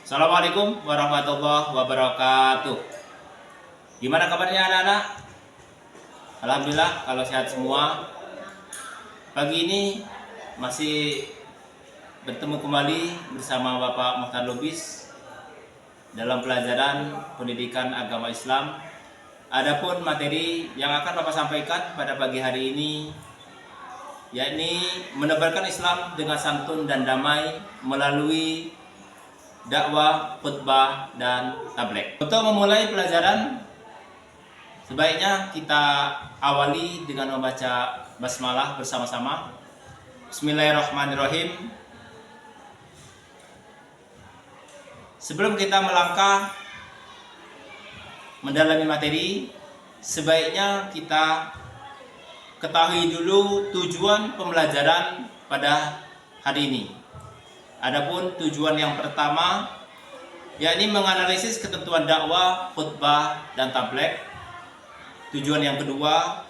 Assalamualaikum warahmatullahi wabarakatuh. Gimana kabarnya anak-anak? Alhamdulillah kalau sehat semua. Pagi ini masih bertemu kembali bersama Bapak Mukhtar Lubis dalam pelajaran pendidikan agama Islam. Adapun materi yang akan Bapak sampaikan pada pagi hari ini yakni menebarkan Islam dengan santun dan damai melalui dakwah, khutbah, dan tabligh. Untuk memulai pelajaran, sebaiknya kita awali dengan membaca basmalah bersama-sama. Bismillahirrahmanirrahim. Sebelum kita melangkah mendalami materi, sebaiknya kita ketahui dulu tujuan pembelajaran pada hari ini. Adapun tujuan yang pertama yakni menganalisis ketentuan dakwah, khutbah, dan tabligh. Tujuan yang kedua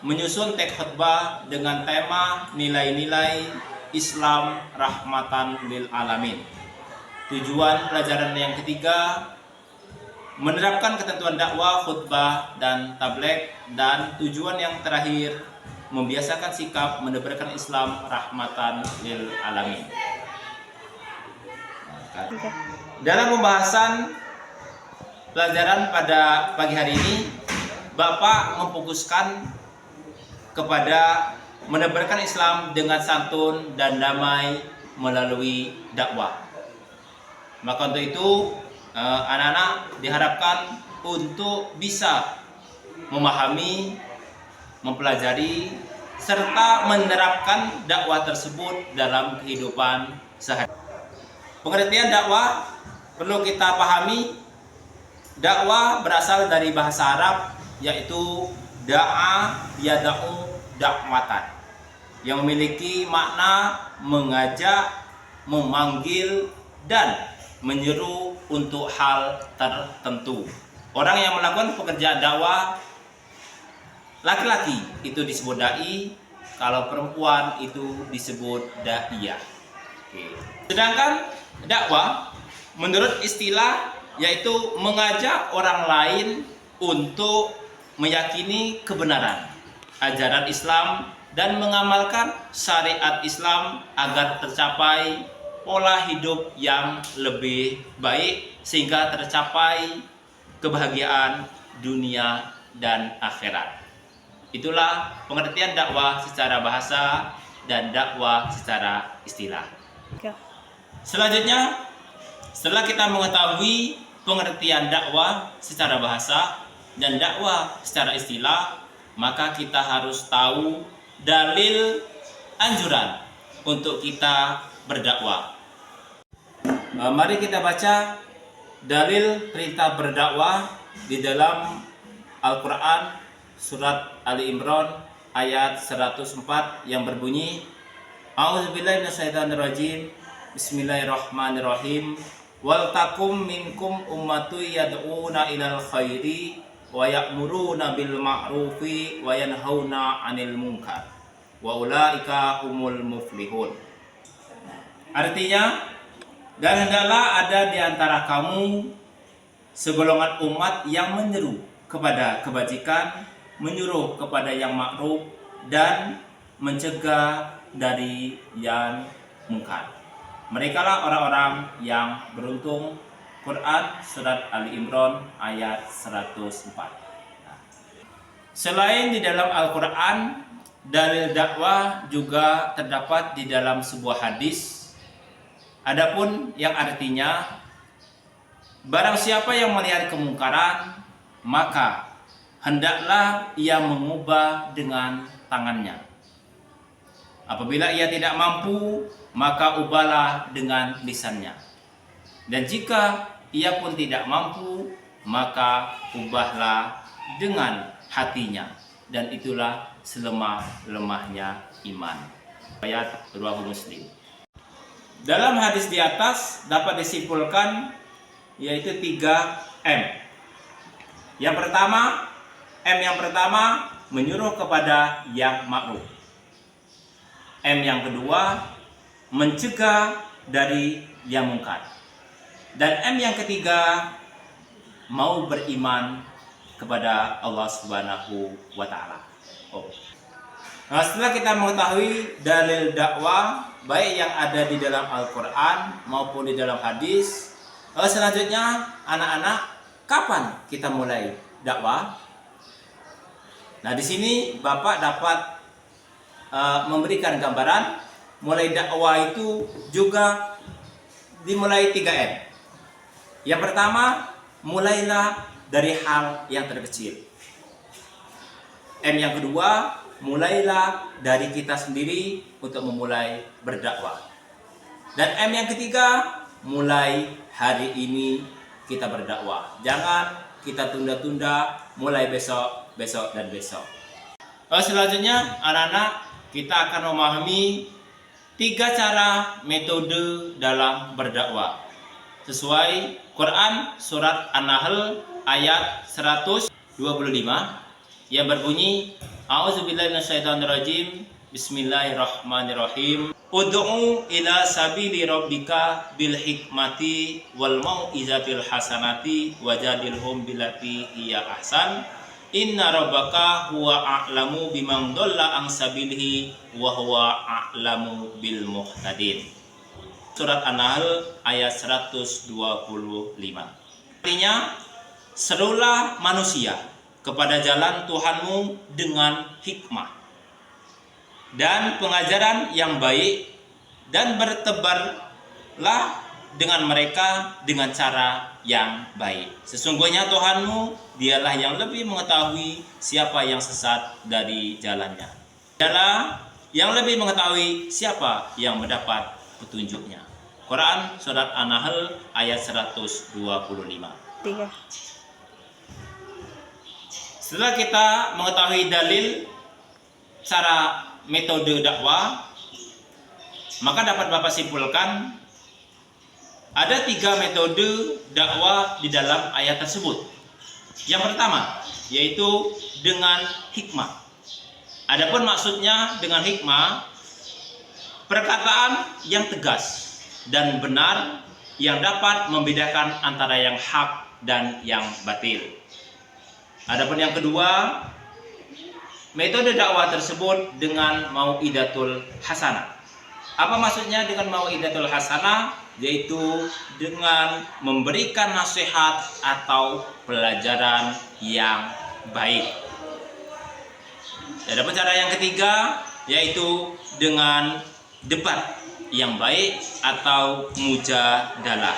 menyusun teks khutbah dengan tema nilai-nilai Islam rahmatan lil alamin. Tujuan pelajaran yang ketiga menerapkan ketentuan dakwah, khutbah, dan tabligh. Dan tujuan yang terakhir membiasakan sikap menebarkan Islam rahmatan lil alamin. Dalam pembahasan pelajaran pada pagi hari ini, Bapak memfokuskan kepada menebarkan Islam dengan santun dan damai melalui dakwah. Maka untuk itu, anak-anak diharapkan untuk bisa memahami, mempelajari, serta menerapkan dakwah tersebut dalam kehidupan sehari-hari. Pengertian dakwah perlu kita pahami. Dakwah berasal dari bahasa Arab yaitu da'a yada'u dakwatan, yang memiliki makna mengajak, memanggil, dan menyeru untuk hal tertentu. Orang yang melakukan pekerjaan dakwah laki-laki itu disebut dai, kalau perempuan itu disebut daiyah. Sedangkan dakwah menurut istilah yaitu mengajak orang lain untuk meyakini kebenaran ajaran Islam dan mengamalkan syariat Islam agar tercapai pola hidup yang lebih baik sehingga tercapai kebahagiaan dunia dan akhirat. Itulah pengertian dakwah secara bahasa dan dakwah secara istilah. Selanjutnya, setelah kita mengetahui pengertian dakwah secara bahasa dan dakwah secara istilah, maka kita harus tahu dalil anjuran untuk kita berdakwah. Mari kita baca dalil perintah berdakwah di dalam Al-Quran surat Ali Imran ayat 104 yang berbunyi, A'udzubillahi minasyaitonirrajim. Bismillahirrahmanirrahim. Wal takum minkum ummatu yad'una ilal khairi wa ya'muruna bil ma'rufi wa yanhauna 'anil munkar wa ulaika humul muflihun. Artinya, dan hendaklah ada di antara kamu segolongan umat yang menyeru kepada kebajikan, menyuruh kepada yang ma'ruf, dan mencegah dari yang munkar. Merekalah orang-orang yang beruntung. Quran surat Ali Imran ayat 104. Selain di dalam Al-Quran, dalil dakwah juga terdapat di dalam sebuah hadis. Adapun yang artinya, barang siapa yang melihat kemungkaran, maka hendaklah ia mengubah dengan tangannya. Apabila ia tidak mampu, maka ubahlah dengan lisannya. Dan jika ia pun tidak mampu, maka ubahlah dengan hatinya. Dan itulah selemah-lemahnya iman. Ayat riwayat Muslim. Dalam hadis di atas dapat disimpulkan yaitu 3M. Yang pertama menyuruh kepada yang ma'ruf. M yang kedua mencegah dari yang mungkar. Dan M yang ketiga, mau beriman kepada Allah Subhanahu wa taala. Nah, setelah kita mengetahui dalil dakwah baik yang ada di dalam Al-Qur'an maupun di dalam hadis, selanjutnya anak-anak, kapan kita mulai dakwah? Nah, di sini Bapak dapat memberikan gambaran mulai dakwah itu juga dimulai 3M. Yang pertama, mulailah dari hal yang terkecil. M yang kedua, mulailah dari kita sendiri untuk memulai berdakwah. Dan M yang ketiga, mulai hari ini kita berdakwah. Jangan kita tunda-tunda, mulai besok, besok, dan besok. Selanjutnya, anak-anak, kita akan memahami 3 cara metode dalam berdakwah sesuai Quran surat An-Nahl ayat 125 yang berbunyi, A'udzubillahi minasyaitonirrajim, Bismillahirrahmanirrahim. Ud'u ila sabili rabbika bil hikmati wal mau'izatil hasanati wajadilhum billati hiya ahsan. Inna rabbaka huwa a'lamu biman dhalla an sabilihi wa huwa a'lamu bil muhtadin. Surat An-Nahl ayat 125. Artinya, serulah manusia kepada jalan Tuhanmu dengan hikmah dan pengajaran yang baik, dan bertebarlah dengan mereka dengan cara yang baik. Sesungguhnya Tuhanmu, dialah yang lebih mengetahui siapa yang sesat dari jalannya. Dialah yang lebih mengetahui siapa yang mendapat petunjuknya. Quran surat An-Nahl ayat 125. Setelah kita mengetahui dalil cara metode dakwah, maka dapat Bapak simpulkan ada 3 metode dakwah di dalam ayat tersebut. Yang pertama, yaitu dengan hikmah. Adapun maksudnya dengan hikmah, perkataan yang tegas dan benar yang dapat membedakan antara yang hak dan yang batil. Adapun yang kedua, metode dakwah tersebut dengan mau'idatul hasanah. Apa maksudnya dengan mau'idatul hasanah? Yaitu dengan memberikan nasihat atau pelajaran yang baik. Adapun cara yang ketiga, yaitu dengan debat yang baik atau mujadalah.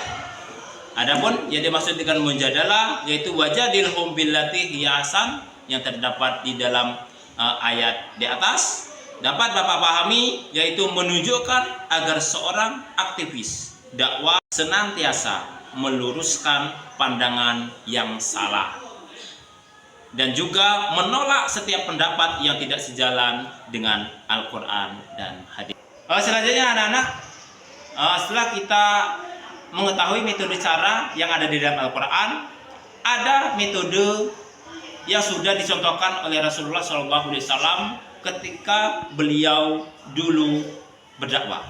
Adapun yang dimaksud dengan mujadalah yaitu wajadilhum billati hiya ahsan yang terdapat di dalam ayat di atas, dapat Bapak pahami yaitu menunjukkan agar seorang aktivis dakwah senantiasa meluruskan pandangan yang salah dan juga menolak setiap pendapat yang tidak sejalan dengan Al-Quran dan hadis. Selanjutnya anak-anak, setelah kita mengetahui metode cara yang ada di dalam Al-Quran, ada metode yang sudah dicontohkan oleh Rasulullah SAW ketika beliau dulu berdakwah.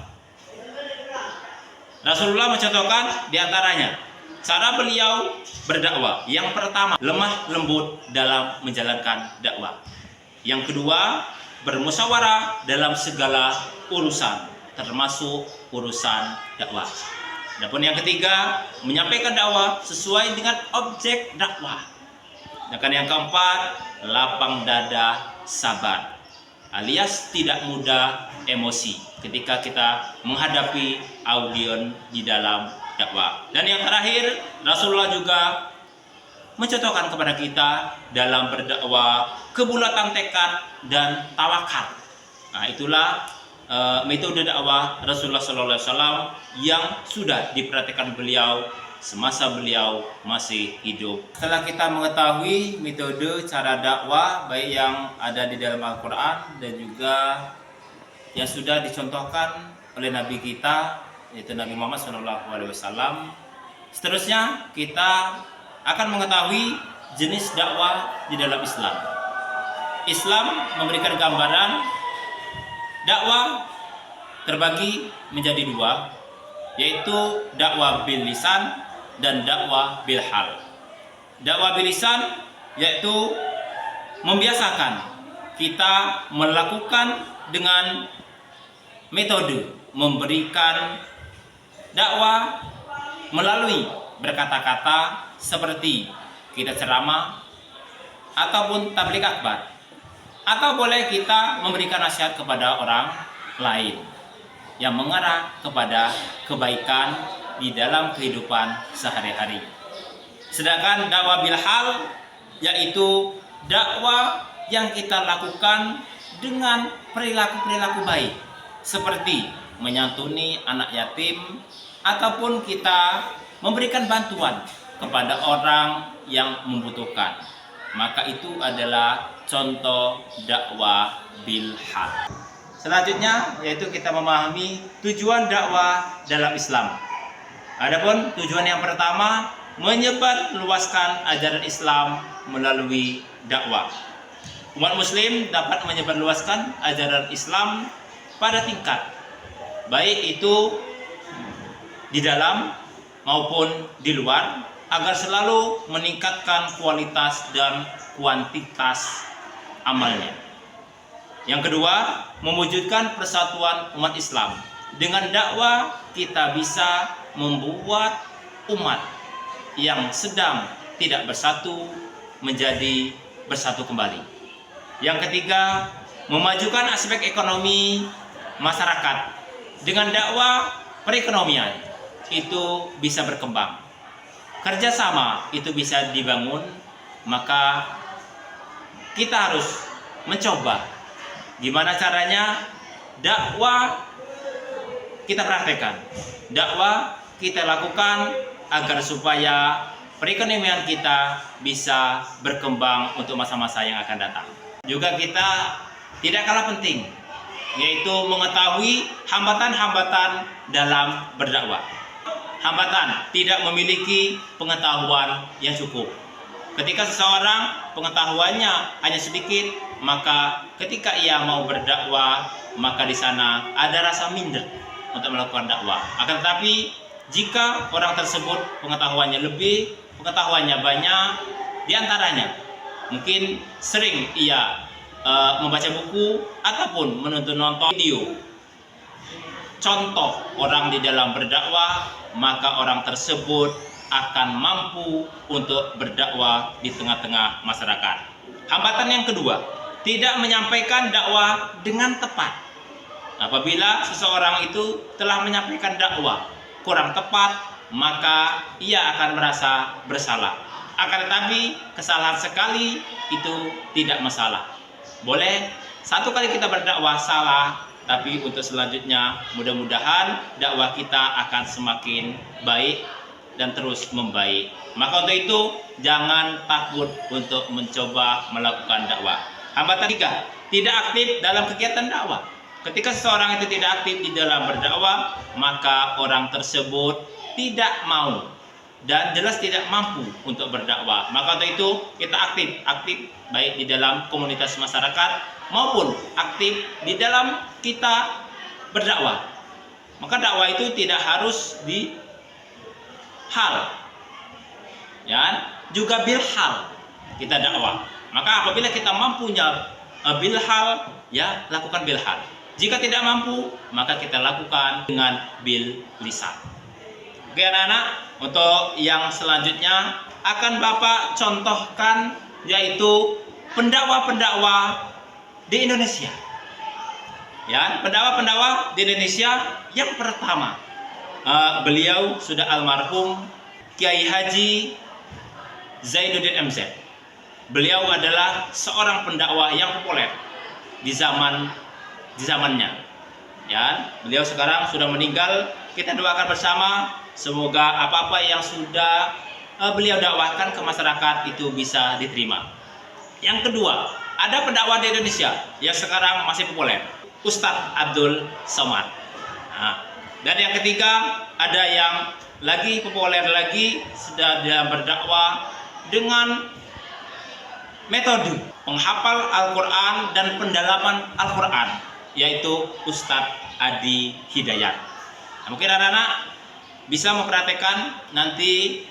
Rasulullah mencontohkan diantaranya cara beliau berdakwah. Yang pertama, lemah lembut dalam menjalankan dakwah. Yang kedua, bermusyawarah dalam segala urusan, termasuk urusan dakwah. Adapun yang ketiga, menyampaikan dakwah sesuai dengan objek dakwah. Dan yang keempat, lapang dada, sabar, alias tidak mudah emosi ketika kita menghadapi audiens di dalam dakwah. Dan yang terakhir, Rasulullah juga mencontohkan kepada kita dalam berdakwah kebulatan tekad dan tawakal. Nah, itulah metode dakwah Rasulullah SAW yang sudah diperhatikan beliau semasa beliau masih hidup. Setelah kita mengetahui metode cara dakwah baik yang ada di dalam Al-Quran dan juga yang sudah dicontohkan oleh Nabi kita, yaitu Nabi Muhammad SAW, seterusnya kita akan mengetahui jenis dakwah di dalam Islam. Islam memberikan gambaran dakwah terbagi menjadi 2, yaitu dakwah bil lisan dan dakwah bil hal. Dakwah bil lisan yaitu membiasakan kita melakukan dengan metode memberikan dakwah melalui berkata-kata seperti kita ceramah ataupun tabligh akbar, atau boleh kita memberikan nasihat kepada orang lain yang mengarah kepada kebaikan di dalam kehidupan sehari-hari. Sedangkan dakwah bil hal yaitu dakwah yang kita lakukan dengan perilaku-perilaku baik, seperti menyantuni anak yatim ataupun kita memberikan bantuan kepada orang yang membutuhkan. Maka itu adalah contoh dakwah bil hal. Selanjutnya yaitu kita memahami tujuan dakwah dalam Islam. Adapun tujuan yang pertama, menyebar luaskan ajaran Islam melalui dakwah. Umat muslim dapat menyebar luaskan ajaran Islam pada tingkat baik itu di dalam maupun di luar, agar selalu meningkatkan kualitas dan kuantitas amalnya. Yang kedua, mewujudkan persatuan umat Islam. Dengan dakwah kita bisa membuat umat yang sedang tidak bersatu menjadi bersatu kembali. Yang ketiga, memajukan aspek ekonomi masyarakat. Dengan dakwah, perekonomian itu bisa berkembang, kerjasama itu bisa dibangun. Maka kita harus mencoba gimana caranya dakwah kita praktekkan, dakwah kita lakukan agar supaya perekonomian kita bisa berkembang untuk masa-masa yang akan datang. Juga kita tidak kalah penting, yaitu mengetahui hambatan-hambatan dalam berdakwah. Hambatan tidak memiliki pengetahuan yang cukup. Ketika seseorang pengetahuannya hanya sedikit, maka ketika ia mau berdakwah, maka di sana ada rasa minder untuk melakukan dakwah. Akan tetapi jika orang tersebut pengetahuannya lebih, pengetahuannya banyak, diantaranya mungkin sering ia membaca buku ataupun menonton video contoh orang di dalam berdakwah, maka orang tersebut akan mampu untuk berdakwah di tengah-tengah masyarakat. Hambatan yang kedua, tidak menyampaikan dakwah dengan tepat. Apabila seseorang itu telah menyampaikan dakwah kurang tepat, maka ia akan merasa bersalah. Akan tetapi kesalahan sekali itu tidak masalah. Boleh satu kali kita berdakwah salah, tapi untuk selanjutnya mudah-mudahan dakwah kita akan semakin baik dan terus membaik. Maka untuk itu jangan takut untuk mencoba melakukan dakwah. Hambatan tiga, tidak aktif dalam kegiatan dakwah. Ketika seseorang itu tidak aktif di dalam berdakwah, maka orang tersebut tidak mau dan jelas tidak mampu untuk berdakwah. Maka untuk itu kita aktif baik di dalam komunitas masyarakat maupun aktif di dalam kita berdakwah. Maka dakwah itu tidak harus di hal, ya, juga bil hal kita dakwah. Maka apabila kita mampunya bil hal, ya lakukan bil hal. Jika tidak mampu, maka kita lakukan dengan bil lisan. Oke anak-anak, untuk yang selanjutnya akan Bapak contohkan yaitu pendakwah-pendakwah di Indonesia. Ya, pendakwah-pendakwah di Indonesia yang pertama, beliau sudah almarhum Kiai Haji Zainuddin MZ. Beliau adalah seorang pendakwah yang populer di zamannya. Ya, beliau sekarang sudah meninggal. Kita doakan bersama semoga apa-apa yang sudah beliau dakwahkan ke masyarakat itu bisa diterima. Yang kedua, ada pendakwah di Indonesia yang sekarang masih populer, Ustadz Abdul Somad. Nah, dan yang ketiga, ada yang lagi populer lagi sudah berdakwah dengan metode penghafal Al-Quran dan pendalaman Al-Quran, yaitu Ustadz Adi Hidayat. Nah, mungkin anak-anak bisa mempraktekkan nanti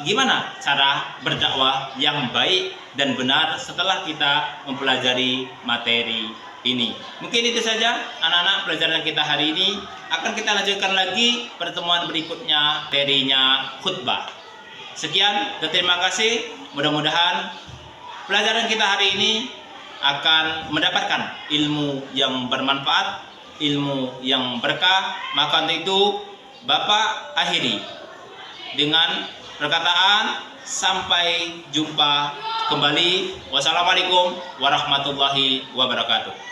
gimana cara berdakwah yang baik dan benar setelah kita mempelajari materi ini. Mungkin itu saja anak-anak pelajaran kita hari ini. Akan kita lanjutkan lagi pertemuan berikutnya, materinya khutbah. Sekian dan terima kasih. Mudah-mudahan pelajaran kita hari ini akan mendapatkan ilmu yang bermanfaat, ilmu yang berkah. Maka untuk itu Bapak akhiri dengan perkataan sampai jumpa kembali. Wassalamualaikum warahmatullahi wabarakatuh.